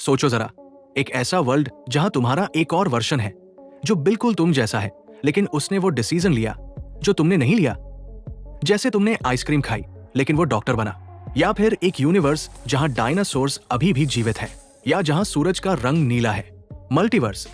सोचो जरा, एक ऐसा वर्ल्ड जहां तुम्हारा एक और वर्जन है जो बिल्कुल तुम जैसा है, लेकिन उसने वो डिसीजन लिया जो तुमने नहीं लिया। जैसे तुमने आइसक्रीम खाई लेकिन वो डॉक्टर बना, या फिर एक यूनिवर्स जहां डायनासोर्स अभी भी जीवित है, या जहां सूरज का रंग नीला है। मल्टीवर्स,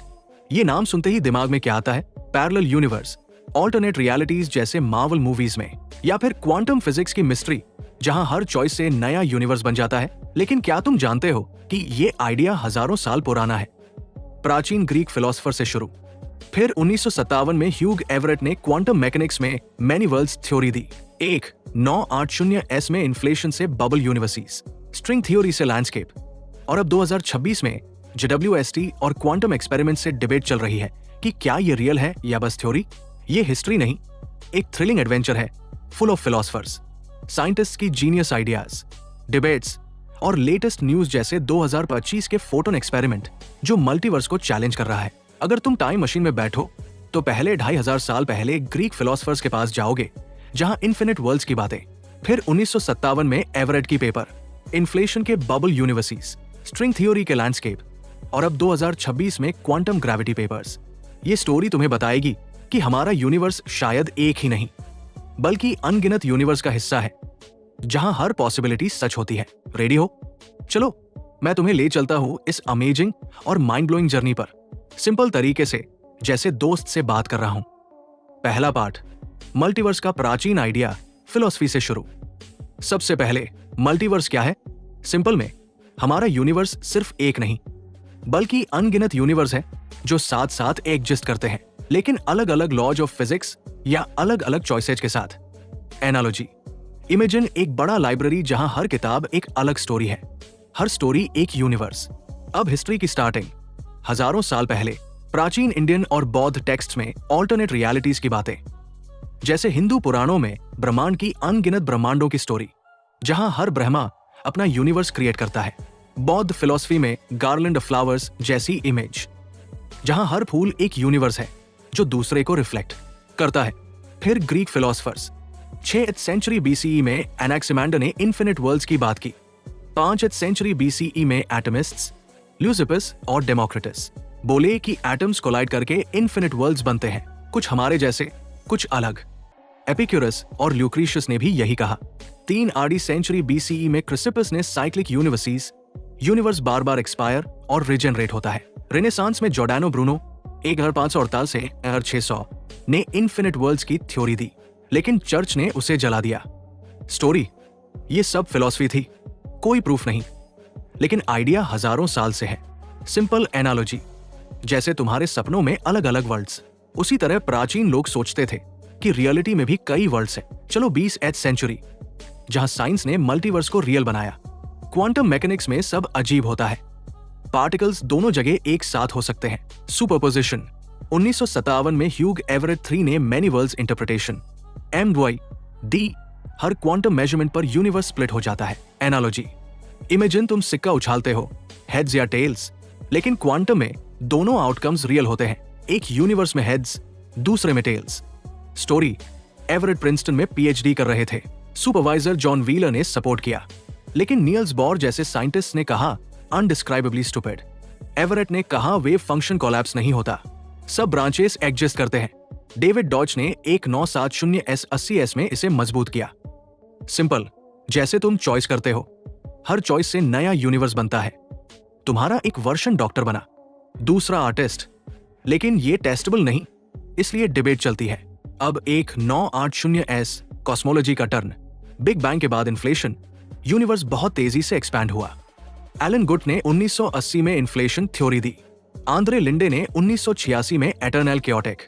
ये नाम सुनते ही दिमाग में क्या आता है? पैरेलल यूनिवर्स, ऑल्टरनेट रियलिटीज जैसे मार्वल मूवीज में, या फिर क्वांटम फिजिक्स की मिस्ट्री जहां हर चॉइस से नया यूनिवर्स बन जाता है। लेकिन क्या तुम जानते हो कि ये आइडिया हजारों साल पुराना है? प्राचीन ग्रीक फिलोसोफर से शुरू, फिर 1957 में ह्यूग एवरेट ने क्वांटम मैकेनिक्स में मैनी वर्ल्ड्स थ्योरी दी। 1980s में इन्फ्लेशन से बबल यूनिवर्सिस, स्ट्रिंग थ्योरी से लैंडस्केप, और अब 2026 में JWST और क्वांटम एक्सपेरिमेंट से डिबेट चल रही है कि क्या ये रियल है या बस थ्योरी। ये हिस्ट्री नहीं, एक थ्रिलिंग एडवेंचर है, फुल ऑफ फिलोसफर्स, साइंटिस्ट की जीनियस आइडियाज, डिबेट्स और लेटेस्ट न्यूज जैसे 2025 के फोटोन एक्सपेरिमेंट जो मल्टीवर्स को चैलेंज कर रहा है। अगर तुम टाइम मशीन में बैठो तो पहले 2500 साल पहले ग्रीक फिलोसफर्स के पास जाओगे जहां इन्फिनिट वर्ल्ड्स की बातें, फिर 1957 में एवरेट की पेपर, इन्फ्लेशन के बबल यूनिवर्सिस, स्ट्रिंग थ्योरी के लैंडस्केप, और अब 2026 में क्वांटम ग्रेविटी पेपर्स। ये स्टोरी तुम्हें बताएगी कि हमारा यूनिवर्स शायद एक ही नहीं बल्कि अनगिनत यूनिवर्स का हिस्सा है जहां हर पॉसिबिलिटी सच होती है। रेडी हो? चलो मैं तुम्हें ले चलता हूं इस अमेजिंग और माइंड ब्लोइंग जर्नी पर, सिंपल तरीके से, जैसे दोस्त से बात कर रहा हूं। पहला पार्ट, मल्टीवर्स का प्राचीन आइडिया, फिलॉसफी से शुरू। सबसे पहले, मल्टीवर्स क्या है? सिंपल में, हमारा यूनिवर्स सिर्फ एक नहीं बल्कि अनगिनत यूनिवर्स है जो साथ साथ एग्जिस्ट करते हैं, लेकिन अलग अलग लॉज ऑफ फिजिक्स या अलग अलग चॉइसेज के साथ। एनालॉजी, इमेजिन एक बड़ा लाइब्रेरी जहां हर किताब एक अलग स्टोरी है, हर स्टोरी एक यूनिवर्स। अब हिस्ट्री की स्टार्टिंग, हजारों साल पहले प्राचीन इंडियन और बौद्ध टेक्स्ट में ऑल्टरनेट रियलिटीज की बातें, जैसे हिंदू पुराणों में ब्रह्मांड की अनगिनत ब्रह्मांडों की स्टोरी जहां हर ब्रह्मा अपना यूनिवर्स क्रिएट करता है। बौद्ध फिलॉसफी में गार्लैंड ऑफ फ्लावर्स जैसी इमेज जहां हर फूल एक यूनिवर्स है जो दूसरे को रिफ्लेक्ट करता है। फिर Greek philosophers, 6th century BCE में एनाक्सिमेंडर ने इन्फिनिट वर्ल्ड्स की बात की। 5th सेंचुरी BCE में एटमिस्ट्स ल्यूसिपस और डेमोक्रिटस बोले कि एटम्स कोलाइड करके इन्फिनिट वर्ल्ड्स बनते हैं, कुछ हमारे जैसे, कुछ अलग। एपिक्यूरस और ल्यूक्रीशियस ने भी यही कहा। 3rd सेंचुरी BCE में क्रिसिपस ने साइक्लिक यूनिवर्सिस, यूनिवर्स बार बार एक्सपायर और रिजेनरेट होता है। रेनेसांस में जॉर्डानो ब्रूनो 1548 से 1600 ने इन्फिनिट वर्ल्ड्स की थ्योरी दी, लेकिन चर्च ने उसे जला दिया। स्टोरी, ये सब फिलॉसफी थी, कोई प्रूफ नहीं, लेकिन आइडिया हजारों साल से है। सिंपल एनालॉजी, जैसे तुम्हारे सपनों में अलग अलग वर्ल्ड्स, उसी तरह प्राचीन लोग सोचते थे कि रियलिटी में भी कई वर्ल्ड्स हैं। चलो 20th सेंचुरी, जहां साइंस ने मल्टीवर्स को रियल बनाया। क्वांटम मैकेनिक्स में सब अजीब होता है, पार्टिकल्स दोनों जगह एक साथ हो सकते हैं। सुपरपोजिशन, 1957 में ह्यूग एवरेट 3 ने मैनी वर्ल्ड्स इंटरप्रिटेशन, MY हर क्वांटम मेजरमेंट पर यूनिवर्स स्प्लिट हो जाता है। एनालॉजी, इमेजिन तुम सिक्का उछालते हो, हेड्स या टेल्स, लेकिन क्वांटम में दोनों आउटकम्स रियल होते हैं, एक यूनिवर्स में हेड्स, दूसरे में टेल्स। स्टोरी, एवरेट प्रिंसटन में PhD कर रहे थे, सुपरवाइजर जॉन व्हीलर ने सपोर्ट किया, लेकिन नील्स बोर जैसे साइंटिस्ट ने कहा अनडिस्क्राइबेबली स्टूपिड। एवरेट ने कहा वेव फंक्शन कोलैप्स नहीं होता, सब ब्रांचेस एग्जिस्ट करते हैं। डेविड डॉच ने 1970S80S में इसे मजबूत किया। सिंपल, जैसे तुम चॉइस करते हो, हर चॉइस से नया यूनिवर्स बनता है। तुम्हारा एक वर्जन डॉक्टर बना, दूसरा आर्टिस्ट, लेकिन ये टेस्टेबल नहीं, इसलिए डिबेट चलती है। अब 1980S कॉस्मोलॉजी का टर्न, बिग बैंग के बाद इन्फ्लेशन, यूनिवर्स बहुत तेजी से एक्सपैंड हुआ। एलन गुड ने 1980 में इन्फ्लेशन थ्योरी दी। आंद्रे लिंडे ने 1986 में एटर्नल केओटिक।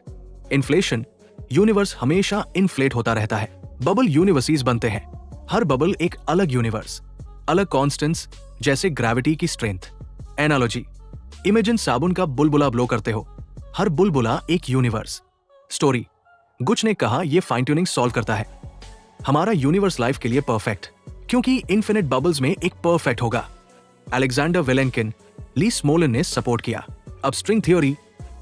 इन्फ्लेशन, यूनिवर्स हमेशा इन्फ्लेट होता रहता है, बबल यूनिवर्सिस बनते हैं, हर बबल एक अलग यूनिवर्स, अलग कॉन्स्टेंट्स, जैसे ग्रेविटी की स्ट्रेंथ। एनालॉजी, इमेजिन साबुन का बुलबुला ब्लो करते हो, हर बुलबुला एक यूनिवर्स। स्टोरी, गुच ने कहा यह फाइन ट्यूनिंग सॉल्व करता है, हमारा यूनिवर्स लाइफ के लिए परफेक्ट, क्योंकि इन्फिनिट बबल्स में एक परफेक्ट होगा। अलेक्जेंडर वेलेंकिन, ली स्मोलन ने सपोर्ट किया। अब string theory,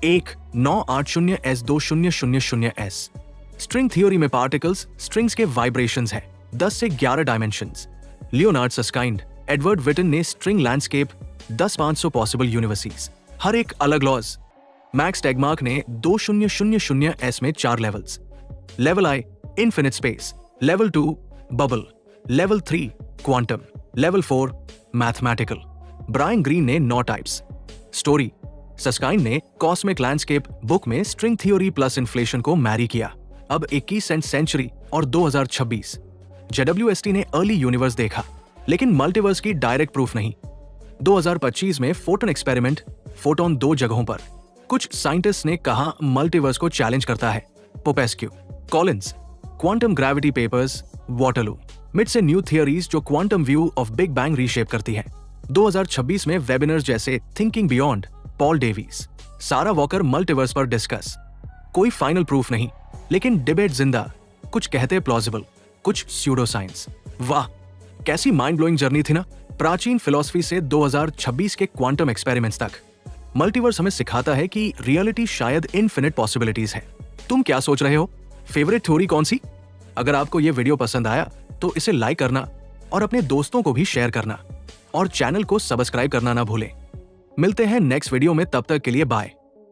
1980S2000S। String theory में पार्टिकल्स स्ट्रिंग्स के वाइब्रेशंस हैं, 10 से 11 dimensions. Leonard Susskind, Edward Witten ने स्ट्रिंग लैंडस्केप 10-500 पॉसिबल यूनिवर्सिटीज, हर एक अलग लॉज। मैक्स टेगमार्क ने 2000s में 4 levels. Level I infinite space, level 2 bubble, level 3 quantum, level 4 mathematical. Brian Greene ने 9 टाइप्स। स्टोरी, सस्काइन ने कॉस्मिक लैंडस्केप बुक में string theory plus inflation को Mary किया। अब 21वीं सेंचुरी और 2026। JWST ने अर्ली यूनिवर्स देखा, लेकिन मल्टीवर्स की डायरेक्ट प्रूफ नहीं। 2025 में फोटोन एक्सपेरिमेंट, फोटोन 2 जगहों पर। कुछ साइंटिस्ट ने कहा मल्टीवर्स को चैलेंज करता है। Popescu, Collins, quantum gravity papers, Waterloo. मिड से न्यू थियरीज जो quantum view of big bang reshape करती है। 2026 में वेबिनार्स जैसे thinking beyond, Paul Davies, Sara Walker multiverse पर डिस्कस। कोई फाइनल प्रूफ नहीं, लेकिन डिबेट जिंदा। कुछ कहते प्लॉजिबल, कुछ स्यूडो साइंस। वाह, कैसी माइंड ब्लोइंग जर्नी थी ना, प्राचीन फिलॉसफी से 2026 के क्वांटम एक्सपेरिमेंट्स तक। मल्टीवर्स हमें सिखाता है कि रियलिटी शायद इनफिनिट पॉसिबिलिटीज है। तुम क्या सोच रहे हो? फेवरेट थ्योरी कौन सी? अगर आपको यह वीडियो पसंद आया तो इसे लाइक करना और अपने दोस्तों को भी शेयर करना, और चैनल को सब्सक्राइब करना ना भूलें। मिलते हैं नेक्स्ट वीडियो में, तब तक के लिए बाय।